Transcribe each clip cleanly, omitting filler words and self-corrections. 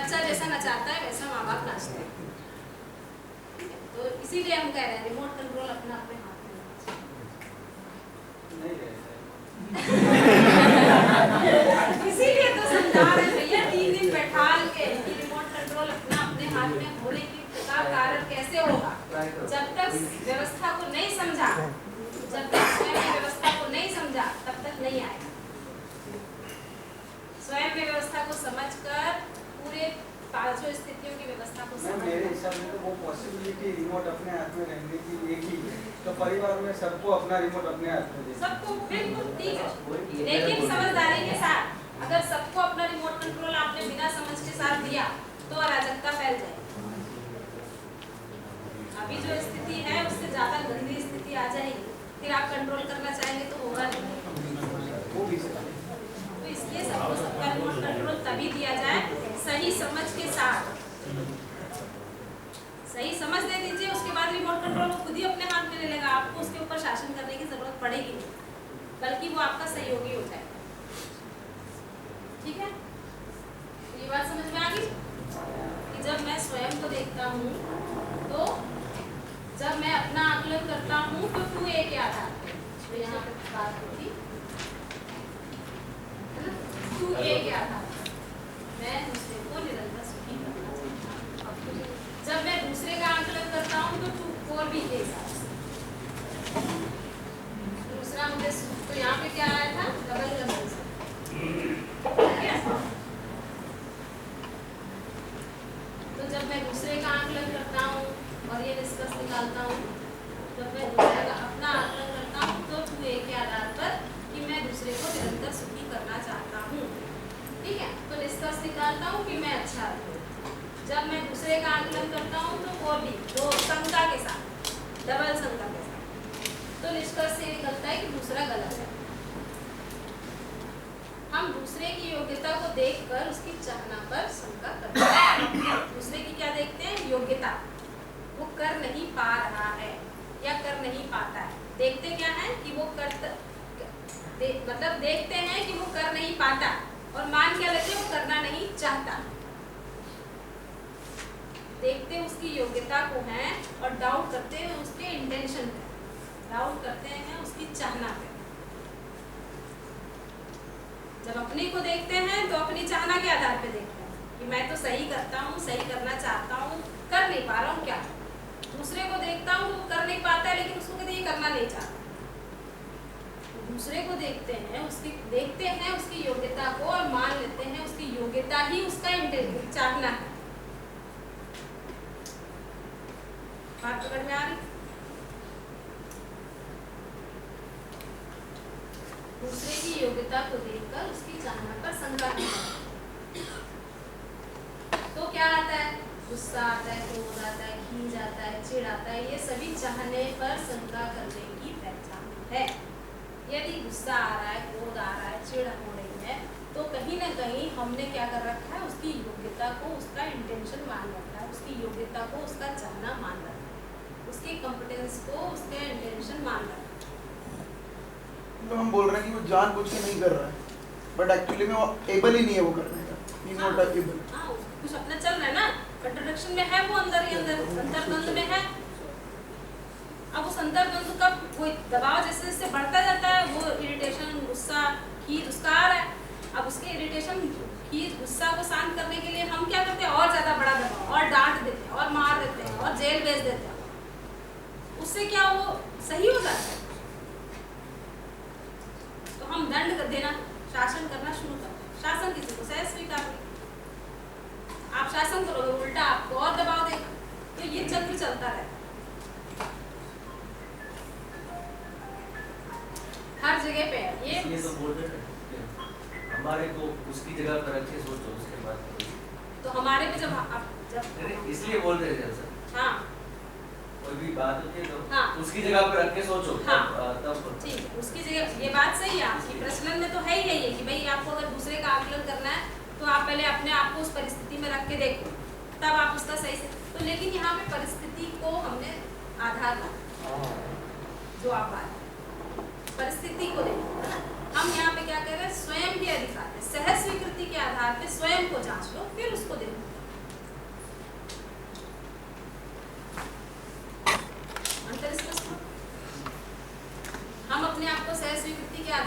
बच्चा जैसा नचाता है वैसा माँ बाप नाचते हैं। तो इसीलिए हम कह रहे हैं रिमोट कंट्रोल अपना अपने हाथ में नहीं रहता इसीलिए तो समझा रहे भैया 3 दिन बैठा के रिमोट कंट्रोल अपना अपने हाथ में होने की का कारण कैसे होगा। जब तक व्यवस्था को नहीं समझा, जब तक स्वयं की व्यवस्था को नहीं समझा तब तक नहीं आएगा। स्वयं की व्यवस्था को समझकर पूरे 5 स्थितियों की व्यवस्था को समझ। मेरे हिसाब से तो वो पॉसिबिलिटी रिमोट अपने हाथ में रहने की एक ही है, तो परिवार में सबको अपना रिमोट अपने हाथ में दे, सबको बिल्कुल ठीक है, लेकिन समझदारी के साथ। अगर सबको अपना रिमोट कंट्रोल आपने बिना समझ के साथ दिया तो अराजकता फैल जाएगी। अभी जो स्थिति है उससे ज्यादा गंदी स्थिति आ जाएगी, फिर आप कंट्रोल करना चाहेंगे तो होगा नहीं। वो भी तो इसलिए सबको सबका रिमोट कंट्रोल तभी दिया जाए सही समझ के साथ। सही समझ दे दीजिए, उसके बाद रिमोट कंट्रोल खुद ही अपने हाथ में ले लेगा। आपको उसके ऊपर शासन करने की जरूरत पड़ेगी नहीं, बल्कि वो आपका सहयोगी हो जाएगा। ठीक है, ये बात समझ में आ गई कि जब मैं स्वयं को देखता हूँ, तो जब मैं अपना आकलन करता हूँ तो 2A के आधार पर, तो यहाँ पे बात होगी 2A के आधार पर मैं दूसरे को निरंतर सुखी करना चाहता हूँ। जब मैं दूसरे का आकलन करता हूँ तो 4B के हिसाब से दूसरा मुझे, तो यहाँ पे क्या आया था, डबल कंपल्सन। तो जब मैं दूसरे का आकलन करता हूँ और ये निष्कर्ष निकालता हूँ, जब मैं दूसरे का अपना आकलन करता हूँ तो 2A के आधार पर कि मैं दूसरे को निरंतर सुखी करना चाहता हूँ। ठीक है, तो निष्कर्ष निकालता हूँ कि मैं अच्छा हूँ। जब मैं दूसरे का आकलन करता हूँ तो 4B, दो शंका के साथ, डबल शंका के साथ, तो निष्कर्ष से निकलता है कि दूसरा गलत है। हम दूसरे की योग्यता को देखकर उसकी चाहना पर शंका करते हैं। दूसरे की क्या देखते हैं, योग्यता, वो कर नहीं पा रहा है या कर नहीं पाता है। देखते क्या है कि वो मतलब देखते हैं कि वो कर नहीं पाता, और मान क्या लेते हैं, वो करना नहीं चाहता। देखते उसकी योग्यता को हैं और डाउट करते हैं उसके इंटेंशन पे, डाउट करते हैं उसकी चाहना पे। जब अपने को देखते हैं तो अपनी चाहना के आधार पे देखते हैं कि मैं तो सही करता हूँ, सही करना चाहता हूँ, कर नहीं पा रहा हूँ क्या। दूसरे को देखता हूँ वो कर नहीं पाता है, लेकिन उसको कहते ये करना नहीं चाहता। दूसरे को देखते हैं, उसकी योग्यता को, और मान लेते हैं उसकी योग्यता ही उसका चाहना है। बात पकड़ में आ रही? दूसरे की योग्यता को देखकर उसकी चाहना पर शंका करना, तो क्या आता है, गुस्सा आता है, क्रोध आता है, खींच आता है, चिढ़ आता है। ये सभी चाहने पर शंका करने की पहचान है। यदि गुस्सा आ रहा है, क्रोध आ रहा है, चिढ़ हो रही है, तो कहीं ना कहीं हमने क्या कर रखा है, उसकी योग्यता को उसका इंटेंशन मान रखा है, उसकी योग्यता को उसका चाहना मान रखा है, उसकी कॉम्पिटेंस को उसका इंटेंशन मान रखा है। तो हम बोल रहे हैं कि वो जानबूझ के नहीं कर रहा है, बट एक्चुअली में वो एबल ही नहीं है वो करने का। He is not able. हां, कुछ अपना चल रहा है ना, कंट्रडिक्शन में है, वो अंदर ही अंदर अंतर्द्वंद में है। अब उस अंतर्द्वंद का कोई दबाव जैसे जैसे बढ़ता जाता है, वो इरिटेशन, गुस्सा, खीज उसका आ रहा है। अब उसके इरिटेशन, खीज, गुस्सा को शांत करने के लिए हम क्या करते हैं, और ज्यादा बड़ा दबाव, और डांट देते हैं, और मार देते हैं, और जेल भेज देते हैं। उससे क्या वो सही हो जाता है? तो हम दंड देना, शासन करना शुरू करते हैं। शासन किसी को सहज स्वीकार नहीं। आप शासन करोगे, उल्टा आपको और दबाव देगा, तो ये चक्र चलता रहता है हर जगह पे। ये तो बोल रहे हमारे को उसकी जगह पर रख के सोचो, उसके बाद तो हमारे पे जब इसलिए बोल रहे थे सर। हाँ, कोई भी बात होती है तो हाँ, उसकी जगह पर रख के सोचो। हाँ, तब ठीक, उसकी जगह। ये बात सही है आपकी। प्रश्न में तो है ही यही है कि भाई आपको अगर दूसरे का आकलन करना है तो आप पहले अपने आप को उस परिस्थिति में रख के देखो, तब आप उसका सही से। तो लेकिन यहाँ पे परिस्थिति को हमने आधार माना, जो आप बात परिस्थिति को देखो, है ना। हम यहाँ पे क्या कह रहे हैं, स्वयं के अधिकार पे, सहज स्वीकृति के आधार पे स्वयं को जांच लो, फिर उसको देखो।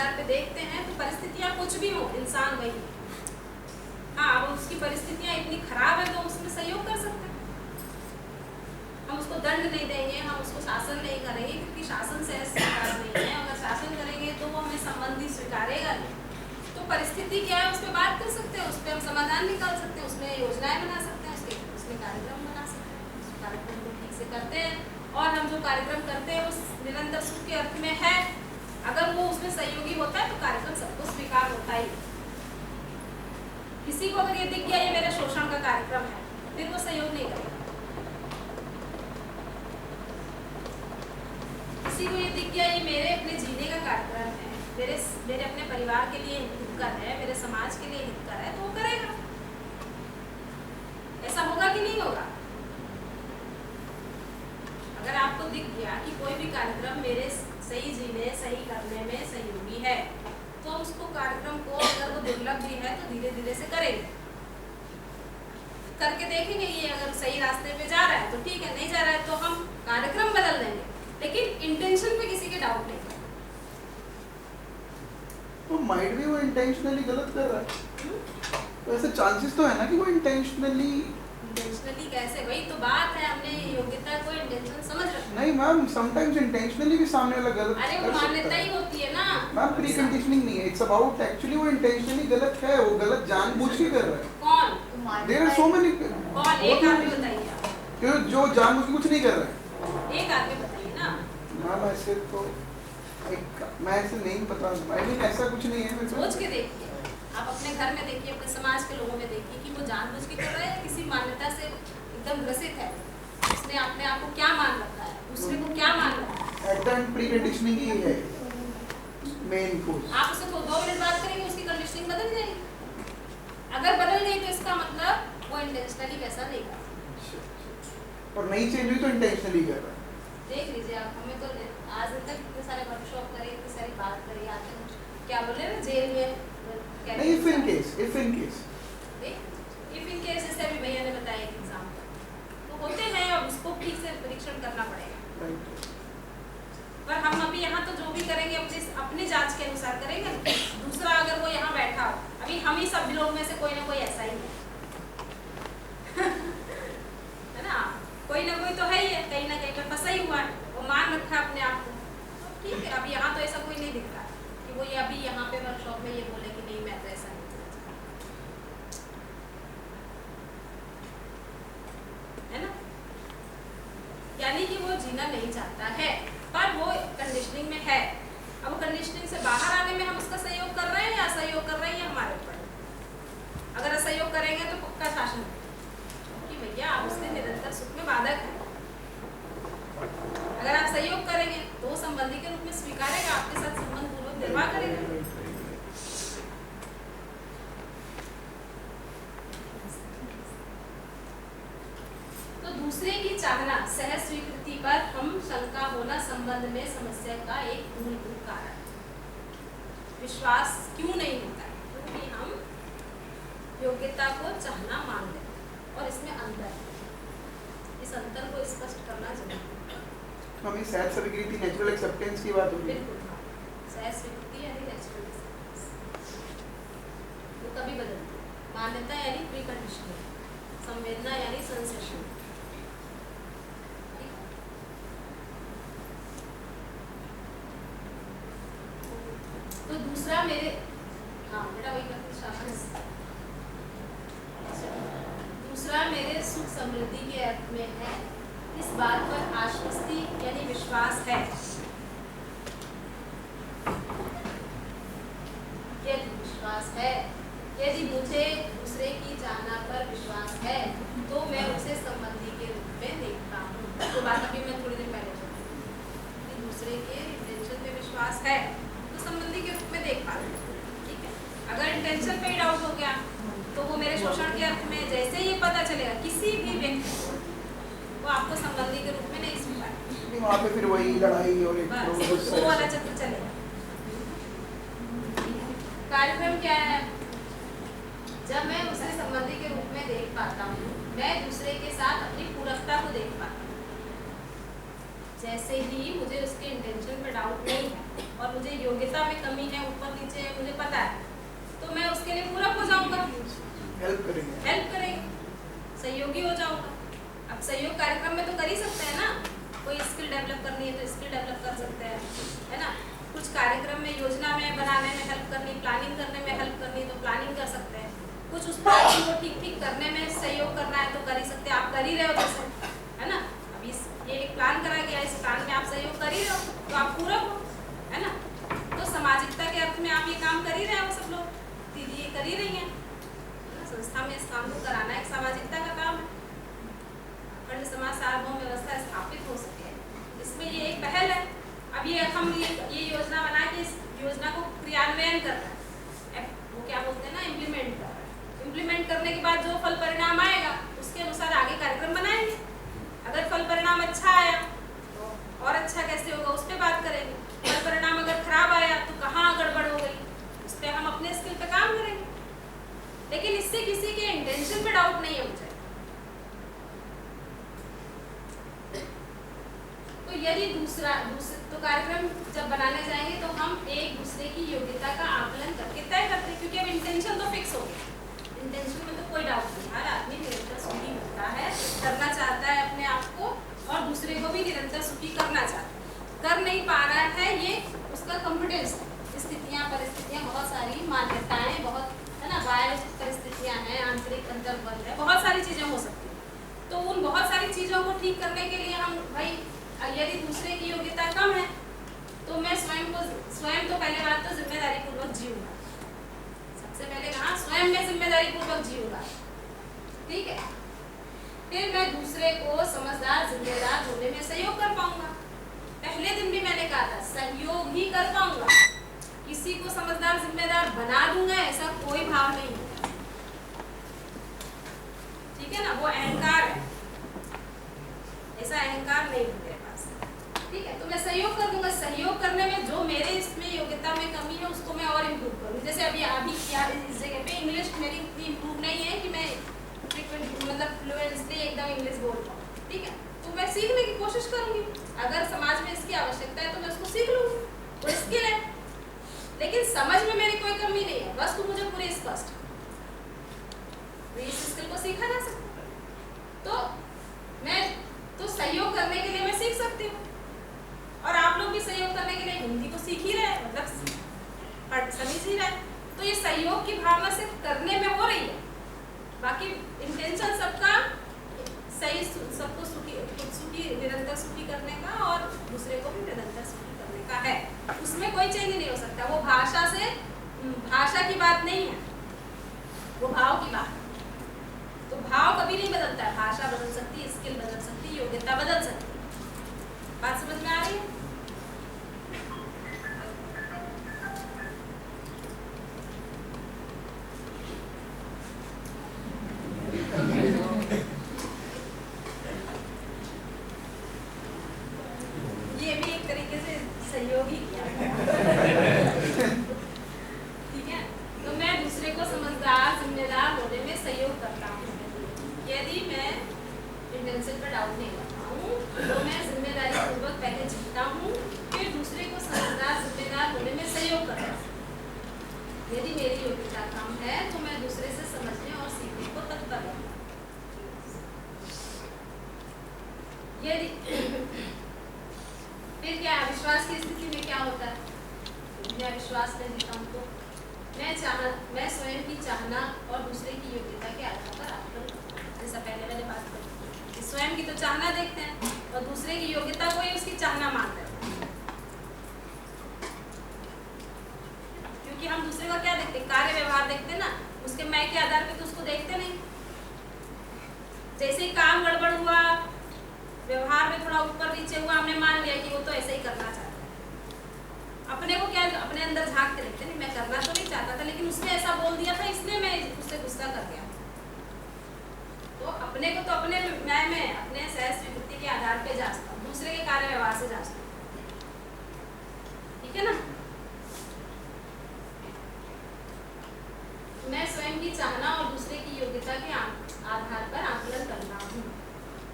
आधार पे देखते हैं तो परिस्थितियां कुछ भी हो, इंसान वही है। हाँ, अब उसकी परिस्थितियां इतनी खराब है तो उसमें सहयोग कर सकते हैं। हम उसको दंड नहीं देंगे, हम उसको शासन नहीं करेंगे, क्योंकि शासन से स्वीकार नहीं है। अगर शासन करेंगे तो वो हमें संबंधी स्वीकारेगा नहीं। तो परिस्थिति क्या है उस पर बात कर सकते हैं, उस पर हम समाधान निकाल सकते हैं, उसमें योजनाएं बना सकते हैं, उसमें कार्यक्रम बना सकते हैं। उस कार्यक्रम को ठीक से करते हैं और हम जो कार्यक्रम करते हैं उस निरंतर सुख के अर्थ में है। अगर वो उसमें सहयोगी होता है तो कार्यक्रम सबको स्वीकार होता ही। किसी को अगर ये दिख गया ये मेरे शोषण का कार्यक्रम है, फिर वो सहयोग नहीं करेगा। किसी को ये दिख गया ये मेरे अपने जीने का कार्यक्रम है, मेरे अपने परिवार के लिए हितकर है, मेरे समाज के लिए हितकर है, तो वो करेगा। ऐसा होगा कि नहीं होगा? अगर आपको दिख गया कि कोई भी कार्यक्रम मेरे सही जीने सही करने में सहयोगी है, तो उसको कार्यक्रम को अगर वो दुर्लभ भी है तो धीरे धीरे से करेंगे, करके देखेंगे ये अगर सही रास्ते पे जा रहा है तो ठीक है, नहीं जा रहा है तो हम कार्यक्रम बदल देंगे, लेकिन इंटेंशन पे किसी के डाउट नहीं करेंगे। तो माइट भी वो इंटेंशनली गलत कर रहा है, तो ऐसे चांसेस तो है ना कि वो इंटेंशनली कैसे? वही तो बात है, हमने योग्यता को इंटेंशन समझ रखा। नहीं मैम, समटाइम्स इंटेंशनली भी सामने वाला गलत अरे वो मान्यता ही होती है ना मैम, प्री कंडीशनिंग नहीं है, इट्स अबाउट एक्चुअली वो इंटेंशनली गलत है, वो गलत जानबूझ के कर रहा है। कौन? There are so many. कौन? एक आदमी बताइए आप। क्यों जो जानबूझ के कुछ नहीं कर रहा है? एक आदमी बताइए ना। मैम ऐसे तो मैं ऐसे नहीं पता, आई मीन ऐसा कुछ नहीं है। सोच के देखिए, आप अपने घर में देखिए, अपने समाज के लोगों में देखिए कि वो जानबूझ के कर रहा है, किसी मान्यता से एकदम ग्रसित है, उसने अपने आप को क्या मान रखा है, दूसरे को क्या मान रखा है। At the end pre conditioning ही है मेन कोर्स। आप उससे 2 मिनट बात करेंगे, उसकी कंडीशनिंग बदल जाएगी। अगर बदल गई तो इसका मतलब वो इंटेंशनली वैसा नहीं कर रहा, और नहीं चेंज हुई तो इंटेंशनली कर रहा है। देख लीजिए आप। हमें तो आज तक इतने सारे वर्कशॉप करे, इतनी सारी बात करी, आते क्या बोले ना जेल में नहीं, if in case if in case जैसे अभी भैया ने बताया एक एग्जाम्पल, तो होते हैं और उसको ठीक से परीक्षण करना पड़ेगा। पर हम अभी यहाँ तो जो भी करेंगे अपनी जांच के अनुसार करेंगे। दूसरा अगर वो यहाँ बैठा हो, अभी हम ही सब लोग में से कोई ना कोई ऐसा ही है ना, कोई ना कोई तो है ही है, कहीं ना कहीं पे फंसा ही हुआ है, वो मान रखा है अपने आप को। तो ठीक है, अब यहाँ तो ऐसा कोई नहीं दिख रहा कि वो ये अभी यहाँ पे वर्कशॉप में ये बोले कि नहीं मैं तो ऐसा नहीं है ना, यानी कि वो जीना नहीं चाहता है, पर वो कंडीशनिंग में है। अब कंडीशनिंग से बाहर आने में हम उसका सहयोग कर रहे हैं या असहयोग कर रहे हैं, ये हमारे ऊपर है। अगर असहयोग करेंगे तो पक्का शासन कि भैया आप उसके निरंतर सुख में बाधक है। अगर आप सहयोग करेंगे तो वो संबंधी के रूप में स्वीकारेगा, आपके साथ संबंध पूर्वक निर्वाह करेगा। तो दूसरे की चाहना सहज स्वीकृति पर हम शंका होना संबंध में समस्या का एक मूलभूत कारण। विश्वास क्यों नहीं होता है? क्योंकि हम योग्यता को चाहना मान लेते हैं और इसमें अंतर है। इस अंतर को स्पष्ट करना जरूरी है। हमें सहज स्वीकृति नेचुरल एक्सेप्टेंस की बात हो रही है। बिल्कुल हाँ, सहज स्वीकृति यानी नेचुरल एक्सेप्टेंस, वो कभी बदलती है। मान्यता यानी प्री कंडीशनिंग, संवेदना यानी सेंसेशन। तो दूसरा मेरे बेटा वही करते शाबाश। दूसरा मेरे सुख समृद्धि के अर्थ में है, इस बात पर आश्वस्ति यानी विश्वास है। यदि विश्वास है, यदि मुझे दूसरे की चाहना पर विश्वास है तो मैं उसे संबंधी के रूप में देखता हूँ। तो बात अभी मैं थोड़ी देर पहले बोली, दूसरे के इंटेंशन पे विश्वास है तो संबंधी के रूप में देख पाते हैं। ठीक है, अगर इंटेंशन पे ही डाउट हो गया तो वो मेरे शोषण के अर्थ में जैसे ही पता चलेगा किसी भी व्यक्ति को, वो आपको संबंधी के रूप में नहीं स्वीकार। वहाँ पे फिर वही लड़ाई और एक वो वाला चक्कर चलेगा। कार्यक्रम क्या है? जब मैं उसे संबंधी के रूप में देख पाता हूँ, मैं दूसरे के साथ अपनी पूरकता को देख पाता हूँ। जैसे ही मुझे उसके इंटेंशन पर डाउट नहीं है और मुझे योग्यता में कमी है, हेल्प करेंगे। हेल्प करेंगे, सहयोगी हो जाऊंगा। अब सहयोग कार्यक्रम में तो कर ही सकते हैं ना, कोई स्किल डेवलप करनी है तो स्किल डेवलप कर सकते हैं, है ना। कुछ कार्यक्रम में योजना में बनाने में हेल्प करनी, प्लानिंग करने में हेल्प करनी तो प्लानिंग कर सकते हैं। कुछ उस प्लानिंग को ठीक करने में सहयोग करना है तो कर ही सकते हैं। आप कर ही रहे हो जैसे, है ना। अब ये एक प्लान करा गया, इस प्लान में आप सहयोग कर ही रहे हो तो आप पूरक हो, है ना। तो सामाजिकता के अर्थ में आप ये काम कर ही रहे हो, सब लोग दीदी ये कर ही रही हैं। संस्था में इस काम को कराना एक सामाजिकता का काम है। अखंड समाज सार्वभौम व्यवस्था स्थापित हो सके, इसमें ये एक पहल है। अब ये हम ये योजना बना के इस योजना को क्रियान्वयन कर रहे हैं, वो क्या बोलते हैं ना, इम्प्लीमेंट कर रहे हैं। इम्प्लीमेंट करने के बाद जो फल परिणाम आएगा उसके अनुसार आगे कार्यक्रम बनाएंगे। अगर फल परिणाम अच्छा आया तो और अच्छा कैसे होगा उस पर बात करेंगे। फल परिणाम अगर खराब आया तो कहाँ गड़बड़ हो गई, उस पर हम अपने स्किल पे काम करेंगे। लेकिन इससे किसी के इंटेंशन पे डाउट नहीं होना चाहिए। तो यदि दूसरा तो कार्यक्रम जब बनाने जाएंगे तो हम एक दूसरे की योग्यता का आकलन करके तय करते हैं, क्योंकि अब इंटेंशन तो फिक्स हो गया। इंटेंशन में तो कोई डाउट नहीं, हर आदमी निरंतर सुखी होता है, करना चाहता है अपने आप को और दूसरे को भी निरंतर सुखी करना चाहता है। कर नहीं पा रहा है ये उसका कॉन्फिडेंस है। स्थितियाँ परिस्थितियाँ बहुत सारी, मान्यताएं बहुत, है ना, बाह्य परिस्थितियाँ हैं, आंतरिक अंतर्बल है, बहुत सारी चीज़ें हो सकती हैं। तो उन बहुत सारी चीज़ों को ठीक करने के लिए हम भाई यदि दूसरे की योग्यता कम है तो मैं स्वयं तो पहले बात तो जिम्मेदारी पूर्वक जीऊंगा। सबसे पहले कहा स्वयं मैं जिम्मेदारी पूर्वक जीऊंगा, ठीक है। फिर मैं दूसरे को समझदार जिम्मेदार होने में सहयोग कर पाऊंगा। पहले दिन भी मैंने कहा था सहयोग ही कर पाऊंगा, किसी को समझदार जिम्मेदार बना दूंगा ऐसा कोई भाव नहीं है, ठीक है ना। वो अहंकार है, ऐसा अहंकार नहीं है मेरे पास, ठीक है। तो मैं सहयोग कर दूंगा। सहयोग करने में जो मेरे इसमें योग्यता में कमी है उसको मैं और इम्प्रूव करूँ। जैसे अभी क्या इस जगह पे इंग्लिश मेरी इतनी इम्प्रूव नहीं है कि मैं मतलब फ्लुएंटली एकदम इंग्लिश बोल पाऊँ, ठीक है। तो मैं सीखने की कोशिश करूंगी। अगर समाज में इसकी आवश्यकता है तो मैं उसको सीख लूंगी, वो स्किल है। लेकिन समझ में मेरी कोई कमी नहीं है, बस तू मुझे पूरी स्पष्ट, तो इस स्किल को सीखा जा सकता है। तो मैं तो सहयोग करने के लिए मैं सीख सकती हूँ, और आप लोग भी सहयोग करने के लिए हिंदी को सीख ही रहे, मतलब समझ ही रहे। तो ये सहयोग की भावना सिर्फ करने में हो रही है, बाकी इंटेंशन सबका सही, सबको सुखी निरंतर सुखी करने का और दूसरे को भी निरंतर सुखी करने का है। उसमें कोई चेंज नहीं हो सकता। वो भाषा की बात नहीं है, वो भाव की बात है। तो भाव कभी नहीं बदलता है। भाषा बदल सकती है, स्किल बदल सकती है, योग्यता बदल सकती है। बात समझ में आ रही है? ये भी एक तरीके से सहयोग ही किया ठीक है। तो मैं दूसरे को समझदार जिम्मेदार होने में सहयोग करता हूँ। यदि मैं इंटेंशन पर डाउट नहीं करता हूँ तो मैं जिम्मेदारी पूर्वक पहले जीतता हूँ, फिर दूसरे को समझदार जिम्मेदार होने में सहयोग करता हूँ। यदि मेरी योग्यता कम है तो मैं दूसरे से समझने और सीखने को तत्पर रहूँगा। यदि फिर क्या अविश्वास की स्थिति में क्या होता है? मैं अविश्वास में जीता हूँ तो मैं स्वयं की चाहना और दूसरे की योग्यता के आधार पर आकलन, जैसा पहले मैंने बात करी, स्वयं की तो चाहना देखते हैं और दूसरे की योग्यता को ही उसकी चाहना मानते हैं। क्योंकि हम दूसरे का क्या देखते हैं? कार्य व्यवहार देखते हैं ना, उसके मैं के आधार पर तो उसको देखते नहीं। जैसे ही काम गड़बड़ हुआ, व्यवहार में थोड़ा ऊपर नीचे हुआ, हमने मान लिया कि वो तो ऐसे ही करना चाहता है। अपने को क्या, अपने अंदर झांक के देखते नहीं, मैं करना तो नहीं चाहता था लेकिन उसने ऐसा बोल दिया था इसलिए मैं उससे गुस्सा कर गया। तो अपने को तो अपने मैं अपने सहज स्वीकृति के आधार पे जांचता हूँ, दूसरे के कार्य व्यवहार से जांचता हूँ, ठीक है ना। मैं स्वयं की चाहना और दूसरे की योग्यता के आधार पर आकलन करता हूँ।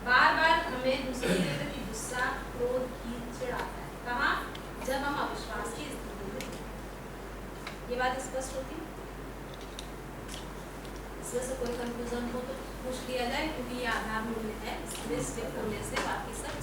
बार बार हमें दूसरे के प्रति गुस्सा, क्रोध, चिढ़ आता है। कहाँ? जब हम अविश्वास की स्थिति में। ये बात स्पष्ट होती है? इसमें से कोई कंफ्यूजन हो तो पूछ लिया जाए, क्योंकि ये आधार मूल्य है, इसलिए स्टेप होने से बाकी सब